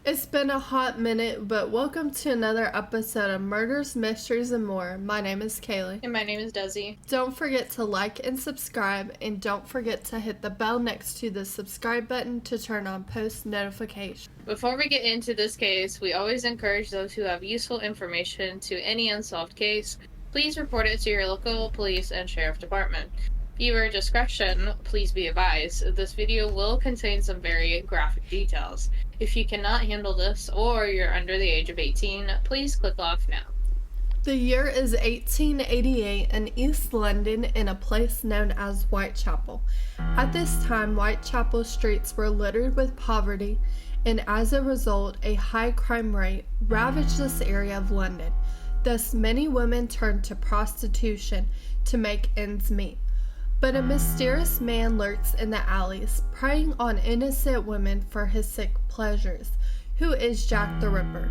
It's been a hot minute, but welcome to another episode of Murders, Mysteries, and More. My name is Kaylee. And my name is Desi. Don't forget to like and subscribe, and don't forget to hit the bell next to the subscribe button to turn on post notifications. Before we get into this case, we always encourage those who have useful information to any unsolved case, please report it to your local police and sheriff department. Viewer discretion, please be advised. This video will contain some very graphic details. If you cannot handle this or you're under the age of 18, please click off now. The year is 1888 in East London in a place known as Whitechapel. At this time, Whitechapel streets were littered with poverty, and as a result, a high crime rate ravaged this area of London. Thus, many women turned to prostitution to make ends meet. But a mysterious man lurks in the alleys, preying on innocent women for his sick pleasures. Who is Jack the Ripper?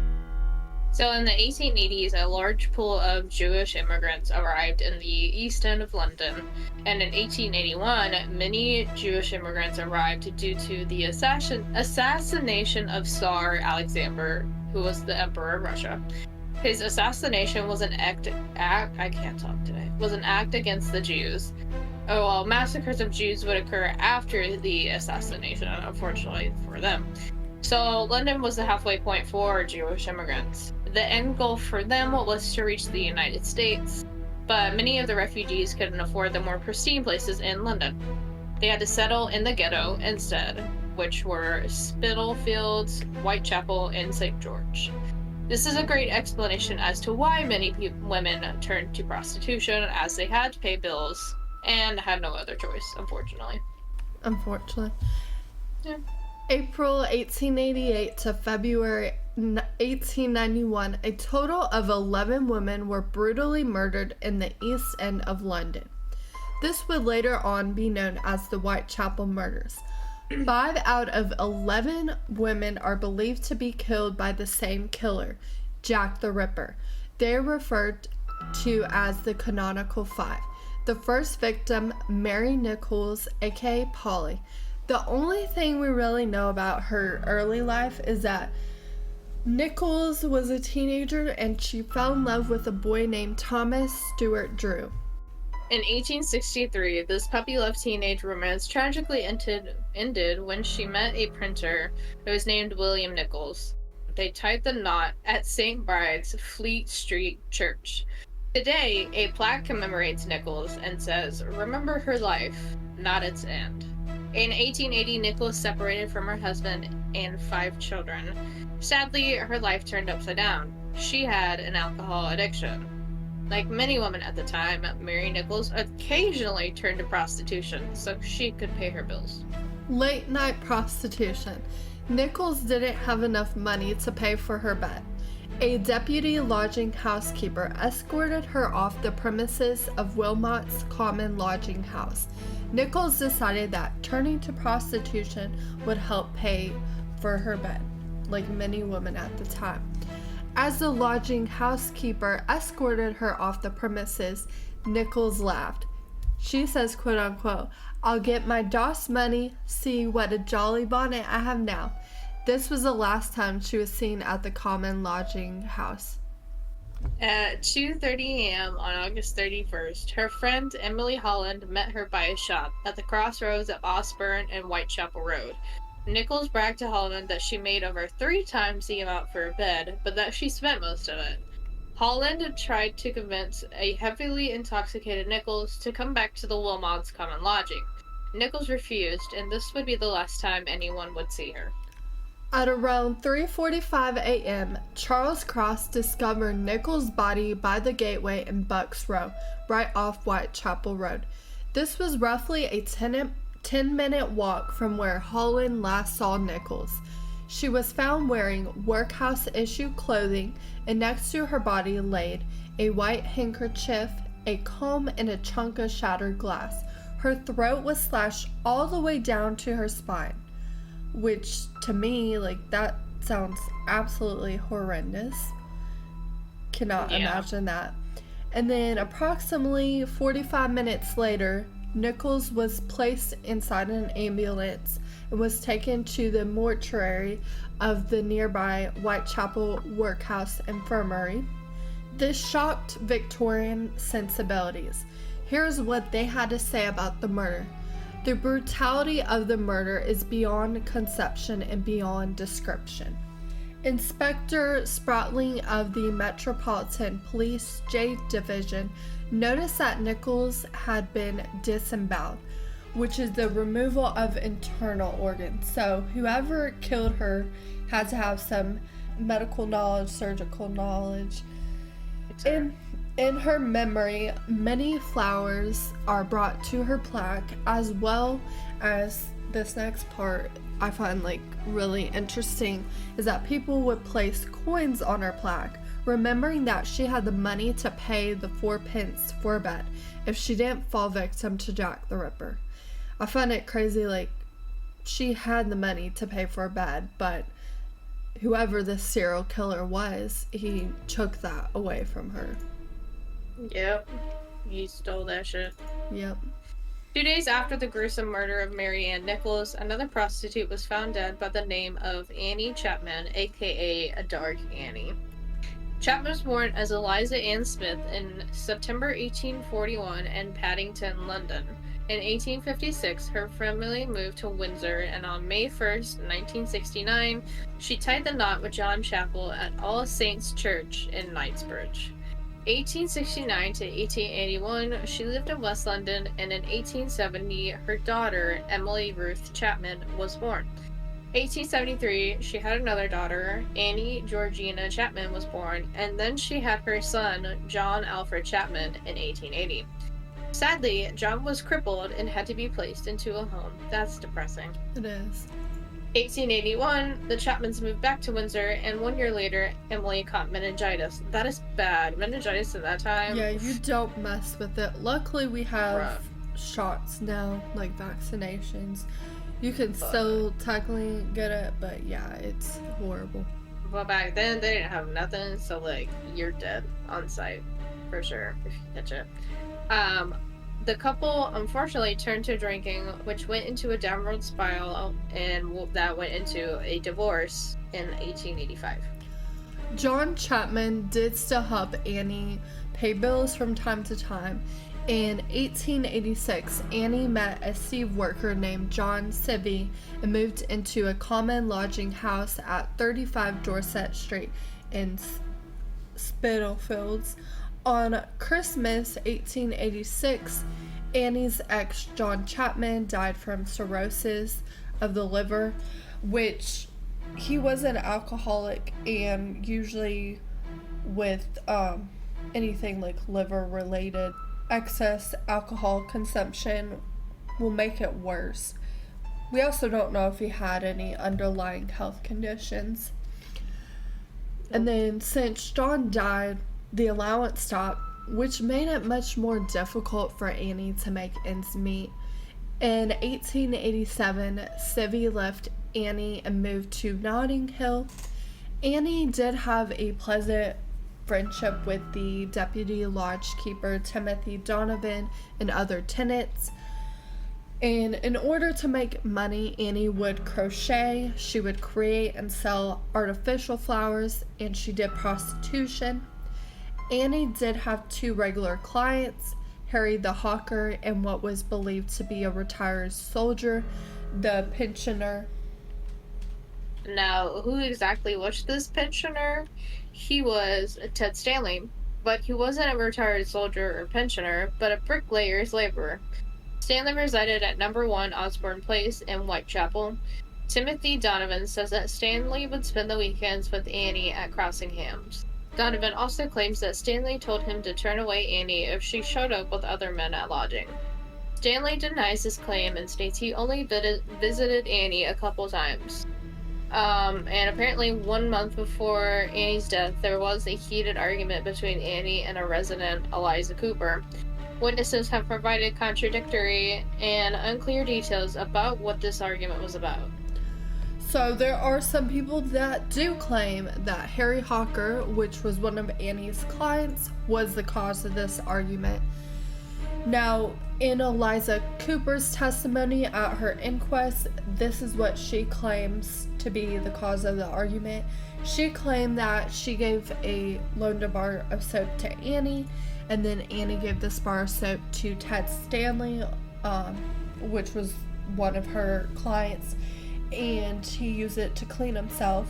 So in the 1880s, a large pool of Jewish immigrants arrived in the East End of London, and in 1881, many Jewish immigrants arrived due to the assassination of Tsar Alexander, who was the Emperor of Russia. His assassination was an act against the Jews. Oh, well, massacres of Jews would occur after the assassination, unfortunately for them. So London was the halfway point for Jewish immigrants. The end goal for them was to reach the United States, but many of the refugees couldn't afford the more pristine places in London. They had to settle in the ghetto instead, which were Spitalfields, Whitechapel, and St George. This is a great explanation as to why many women turned to prostitution, as they had to pay bills and had no other choice, unfortunately. Yeah. April 1888 to February 1891, a total of 11 women were brutally murdered in the East End of London. This would later on be known as the Whitechapel murders. 5 out of 11 women are believed to be killed by the same killer, Jack the Ripper. They are referred to as the canonical 5. The first victim, Mary Nichols, aka Polly. The only thing we really know about her early life is that Nichols was a teenager and she fell in love with a boy named Thomas Stewart Drew. In 1863, this puppy-love teenage romance tragically ended when she met a printer who was named William Nichols. They tied the knot at St. Bride's Fleet Street Church. Today, a plaque commemorates Nichols and says, "Remember her life, not its end." In 1880, Nichols separated from her husband and 5 children. Sadly, her life turned upside down. She had an alcohol addiction. Like many women at the time, Mary Nichols occasionally turned to prostitution so she could pay her bills. Late night prostitution. Nichols didn't have enough money to pay for her bed. A deputy lodging housekeeper escorted her off the premises of Wilmot's Common Lodging House. Nichols decided that turning to prostitution would help pay for her bed, like many women at the time. As the lodging housekeeper escorted her off the premises, Nichols laughed. She says, quote unquote, "I'll get my DOS money, see what a jolly bonnet I have now." This was the last time she was seen at the Common Lodging House. At 2:30 a.m. on August 31st, her friend Emily Holland met her by a shop at the crossroads of Osborne and Whitechapel Road. Nichols bragged to Holland that she made over 3 times the amount for her bed, but that she spent most of it. Holland tried to convince a heavily intoxicated Nichols to come back to the Wilmots' common lodging. Nichols refused, and this would be the last time anyone would see her. At around 3:45 a.m., Charles Cross discovered Nichols' body by the gateway in Bucks Row, right off Whitechapel Road. This was roughly a 10-minute walk from where Holland last saw Nichols. She was found wearing workhouse-issue clothing, and next to her body laid a white handkerchief, a comb, and a chunk of shattered glass. Her throat was slashed all the way down to her spine, which to me, that sounds absolutely horrendous. Cannot imagine that. And then approximately 45 minutes later, Nichols was placed inside an ambulance and was taken to the mortuary of the nearby Whitechapel Workhouse Infirmary. This shocked Victorian sensibilities. Here's what they had to say about the murder. The brutality of the murder is beyond conception and beyond description. Inspector Spratling of the Metropolitan Police J Division noticed that Nichols had been disemboweled, which is the removal of internal organs. So whoever killed her had to have some medical knowledge, surgical knowledge. In her memory, many flowers are brought to her plaque, as well as this next part I find really interesting is that people would place coins on her plaque, remembering that she had the money to pay the 4-pence for a bed if she didn't fall victim to Jack the Ripper. I find it crazy, she had the money to pay for a bed, but whoever this serial killer was, he took that away from her. Yep. He stole that shit. Yep. 2 days after the gruesome murder of Mary Ann Nichols, another prostitute was found dead by the name of Annie Chapman, aka a Dark Annie. Chapman was born as Eliza Ann Smith in September 1841 in Paddington, London. In 1856, her family moved to Windsor, and on May 1st, 1969, she tied the knot with John Chapel at All Saints Church in Knightsbridge. 1869 to 1881, she lived in West London, and in 1870, her daughter, Emily Ruth Chapman, was born. 1873, she had another daughter, Annie Georgina Chapman, was born, and then she had her son, John Alfred Chapman, in 1880. Sadly, John was crippled and had to be placed into a home. That's depressing. It is. 1881, the Chapmans moved back to Windsor, and 1 year later, Emily caught meningitis. That is bad. Meningitis at that time. Yeah, you don't mess with it. Luckily, we have Rough. shots now, vaccinations. You can still technically get it, but yeah, it's horrible. But back then, they didn't have nothing, so, you're dead on sight. For sure, if you catch it. The couple unfortunately turned to drinking, which went into a downward spiral, and that went into a divorce in 1885. John Chapman did still help Annie pay bills from time to time. In 1886, Annie met a sieve worker named John Sivey and moved into a common lodging house at 35 Dorset Street in Spitalfields. On Christmas 1886, Annie's ex, John Chapman, died from cirrhosis of the liver, which he was an alcoholic, and usually with anything liver related, excess alcohol consumption will make it worse. We also don't know if he had any underlying health conditions. And then since John died, the allowance stopped, which made it much more difficult for Annie to make ends meet. In 1887, Sivey left Annie and moved to Notting Hill. Annie did have a pleasant friendship with the deputy lodge keeper Timothy Donovan and other tenants. And in order to make money, Annie would crochet, she would create and sell artificial flowers, and she did prostitution. Annie did have two regular clients, Harry the hawker and what was believed to be a retired soldier, the pensioner. Now, who exactly was this pensioner? He was Ted Stanley, but he wasn't a retired soldier or pensioner, but a bricklayer's laborer. Stanley resided at number 1 Osborne Place in Whitechapel. Timothy Donovan says that Stanley would spend the weekends with Annie at Crossinghams. Donovan also claims that Stanley told him to turn away Annie if she showed up with other men at lodging. Stanley denies this claim and states he only visited Annie a couple times. And apparently 1 month before Annie's death, there was a heated argument between Annie and a resident, Eliza Cooper. Witnesses have provided contradictory and unclear details about what this argument was about. So there are some people that do claim that Harry Hawker, which was one of Annie's clients, was the cause of this argument. Now, in Eliza Cooper's testimony at her inquest, this is what she claims to be the cause of the argument. She claimed that she gave a loaned a bar of soap to Annie, and then Annie gave this bar of soap to Ted Stanley, which was one of her clients, and he used it to clean himself.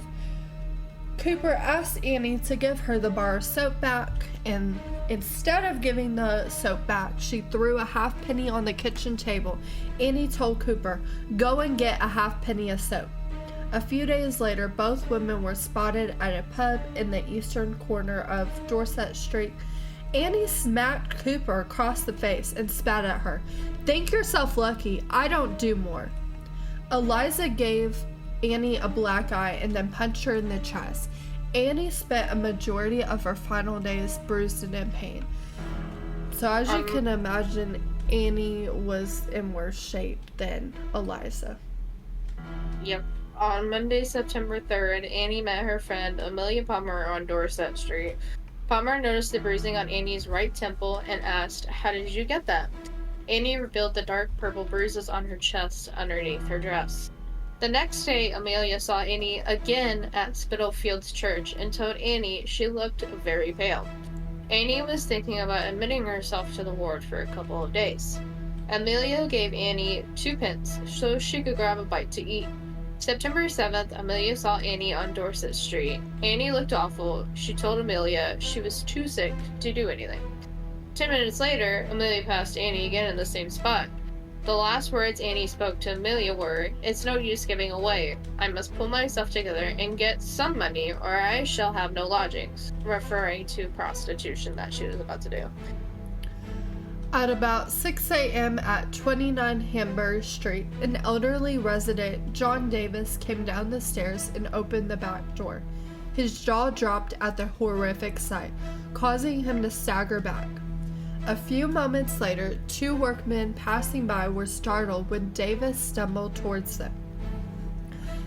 Cooper asked Annie to give her the bar of soap back, and instead of giving the soap back, she threw a halfpenny on the kitchen table. Annie told Cooper, "Go and get a halfpenny of soap." A few days later, both women were spotted at a pub in the eastern corner of Dorset Street. Annie smacked Cooper across the face and spat at her. "Think yourself lucky, I don't do more." Eliza gave Annie a black eye and then punched her in the chest. Annie spent a majority of her final days bruised and in pain. So as you can imagine, Annie was in worse shape than Eliza. Yep. On Monday, September 3rd, Annie met her friend Amelia Palmer on Dorset Street. Palmer noticed the bruising on Annie's right temple and asked, "How did you get that?" Annie revealed the dark purple bruises on her chest underneath her dress. The next day, Amelia saw Annie again at Spitalfields Church and told Annie she looked very pale. Annie was thinking about admitting herself to the ward for a couple of days. Amelia gave Annie 2 pence so she could grab a bite to eat. September 7th, Amelia saw Annie on Dorset Street. Annie looked awful. She told Amelia she was too sick to do anything. 10 minutes later, Amelia passed Annie again in the same spot. The last words Annie spoke to Amelia were, "It's no use giving away. I must pull myself together and get some money or I shall have no lodgings," referring to prostitution that she was about to do. At about 6 a.m. at 29 Hamburg Street, an elderly resident, John Davis, came down the stairs and opened the back door. His jaw dropped at the horrific sight, causing him to stagger back. A few moments later, 2 workmen passing by were startled when Davis stumbled towards them.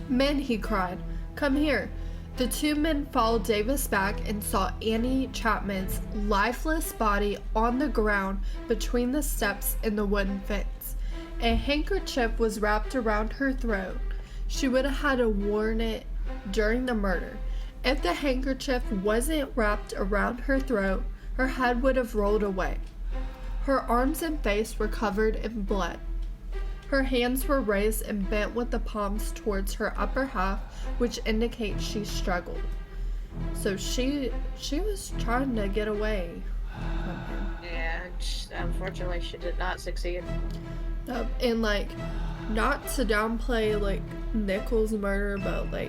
"Men," he cried, "come here." The 2 men followed Davis back and saw Annie Chapman's lifeless body on the ground between the steps and the wooden fence. A handkerchief was wrapped around her throat. She would have had to worn it during the murder. If the handkerchief wasn't wrapped around her throat, her head would have rolled away. Her arms and face were covered in blood. Her hands were raised and bent with the palms towards her upper half, which indicates she struggled. So she was trying to get away from him. Yeah, unfortunately she did not succeed. And not to downplay Nichols' murder, but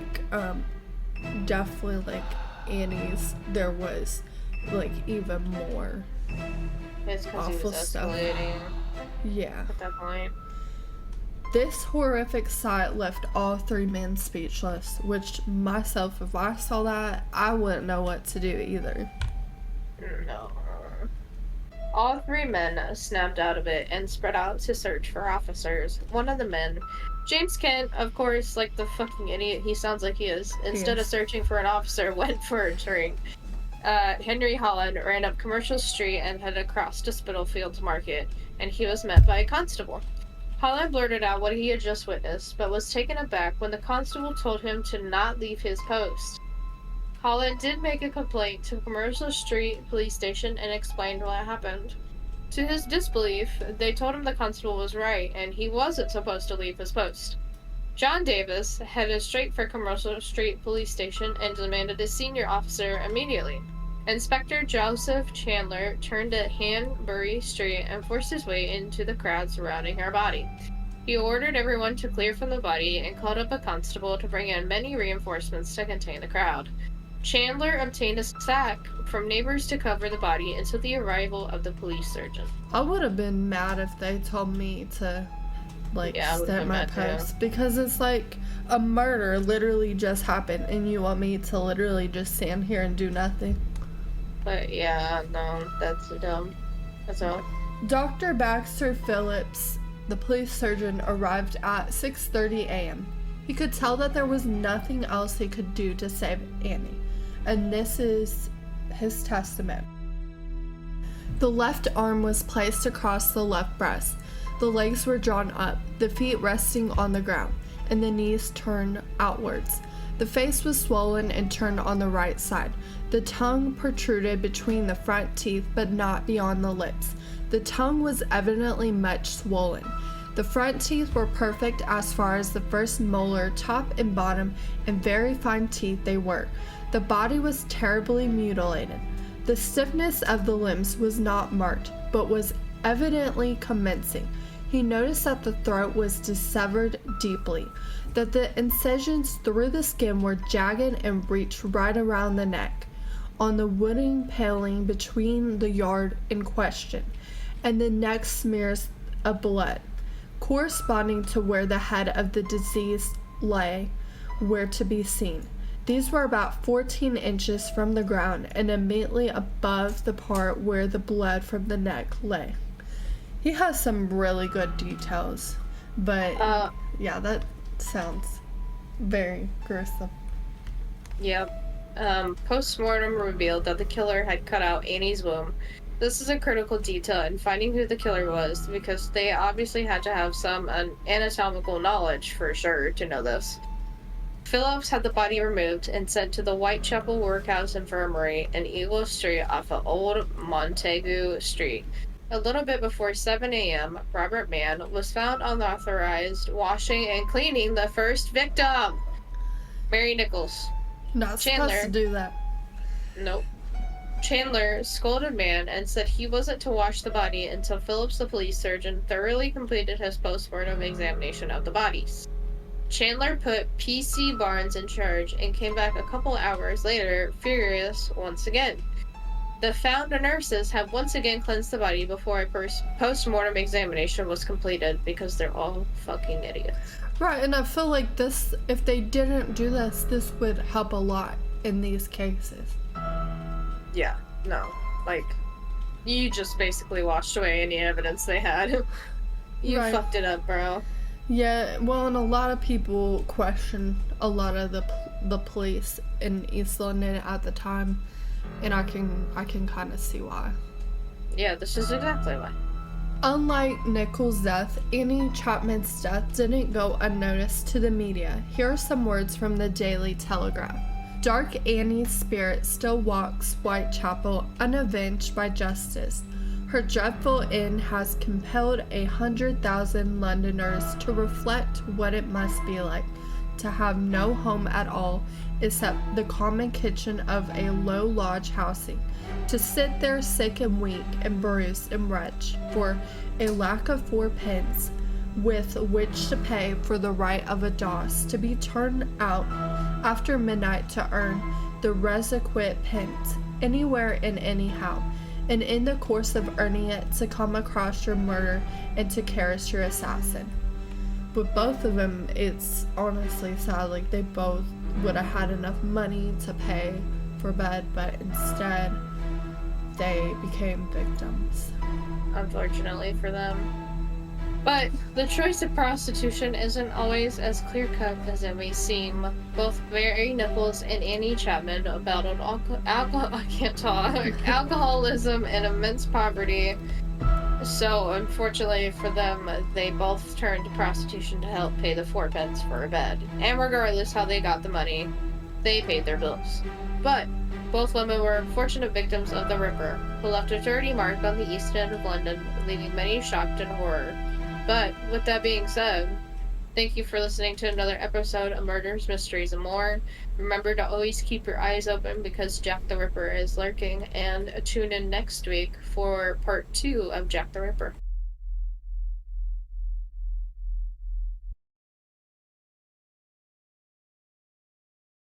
definitely Annie's, there was even more It's because he awful was stuff. escalating Yeah. at that point. This horrific sight left all 3 men speechless, which myself, if I saw that, I wouldn't know what to do either. No. All 3 men snapped out of it and spread out to search for officers. One of the men, James Kent, of course, like the fucking idiot he sounds like he is, instead of searching for an officer, went for a drink. Henry Holland ran up Commercial Street and headed across to Spitalfields Market, and he was met by a constable. Holland blurted out what he had just witnessed, but was taken aback when the constable told him to not leave his post. Holland did make a complaint to Commercial Street Police Station and explained what happened. To his disbelief, they told him the constable was right, and he wasn't supposed to leave his post. John Davis headed straight for Commercial Street Police Station and demanded a senior officer immediately. Inspector Joseph Chandler turned at Hanbury Street and forced his way into the crowd surrounding her body. He ordered everyone to clear from the body and called up a constable to bring in many reinforcements to contain the crowd. Chandler obtained a sack from neighbors to cover the body until the arrival of the police surgeon. I would have been mad if they told me to step my post, because it's a murder literally just happened and you want me to literally just stand here and do nothing. But yeah, no, that's dumb. That's all. Dr. Baxter Phillips, the police surgeon, arrived at 6:30 a.m. He could tell that there was nothing else he could do to save Annie, and this is his testament. The left arm was placed across the left breast. The legs were drawn up, the feet resting on the ground, and the knees turned outwards. The face was swollen and turned on the right side. The tongue protruded between the front teeth, but not beyond the lips. The tongue was evidently much swollen. The front teeth were perfect as far as the first molar, top and bottom, and very fine teeth they were. The body was terribly mutilated. The stiffness of the limbs was not marked, but was evidently commencing. He noticed that the throat was dissevered deeply, that the incisions through the skin were jagged and reached right around the neck, on the wooden paling between the yard in question, and the neck smears of blood, corresponding to where the head of the deceased lay, were to be seen. These were about 14 inches from the ground and immediately above the part where the blood from the neck lay. He has some really good details, but yeah, that sounds very gruesome. Yep. Post-mortem revealed that the killer had cut out Annie's womb. This is a critical detail in finding who the killer was, because they obviously had to have some anatomical knowledge for sure to know this. Phillips had the body removed and sent to the Whitechapel Workhouse Infirmary in Eagle Street off of Old Montague Street. A little bit before 7 a.m., Robert Mann was found unauthorized washing and cleaning the first victim, Mary Nichols. Not supposed to do that. Nope. Chandler scolded Mann and said he wasn't to wash the body until Phillips, the police surgeon, thoroughly completed his postmortem examination of the bodies. Chandler put P.C. Barnes in charge and came back a couple hours later, furious once again. The found nurses had once again cleansed the body before a post-mortem examination was completed because they're all fucking idiots. Right, and I feel like this, if they didn't do this, this would help a lot in these cases. Yeah, no. Like, you just basically washed away any evidence they had. You Right. fucked it up, bro. Yeah, well, and a lot of people question a lot of the police in East London at the time, and I can kind of see why. Yeah, this is exactly why. Unlike Nichols' death, Annie Chapman's death didn't go unnoticed to the media. Here are some words from the Daily Telegraph. Dark Annie's spirit still walks Whitechapel unavenged by justice. Her dreadful end has compelled 100,000 Londoners to reflect what it must be like to have no home at all except the common kitchen of a low lodge housing, to sit there sick and weak and bruised and wretched for a lack of four-pence with which to pay for the right of a doss to be turned out after midnight to earn the requisite pence anywhere and anyhow, and in the course of earning it to come across your murder and to caress your assassin. With both of them, it's honestly sad. Like, they both would have had enough money to pay for bed, but instead they became victims. Unfortunately for them. But the choice of prostitution isn't always as clear-cut as it may seem. Both Mary Nichols and Annie Chapman battled alcoholism and immense poverty. So, unfortunately for them, they both turned to prostitution to help pay the four-pence for a bed. And regardless how they got the money, they paid their bills. But both women were unfortunate victims of the Ripper, who left a dirty mark on the east end of London, leaving many shocked in horror. But, with that being said, thank you for listening to another episode of Murders, Mysteries, and More. Remember to always keep your eyes open because Jack the Ripper is lurking, and tune in next week for part 2 of Jack the Ripper.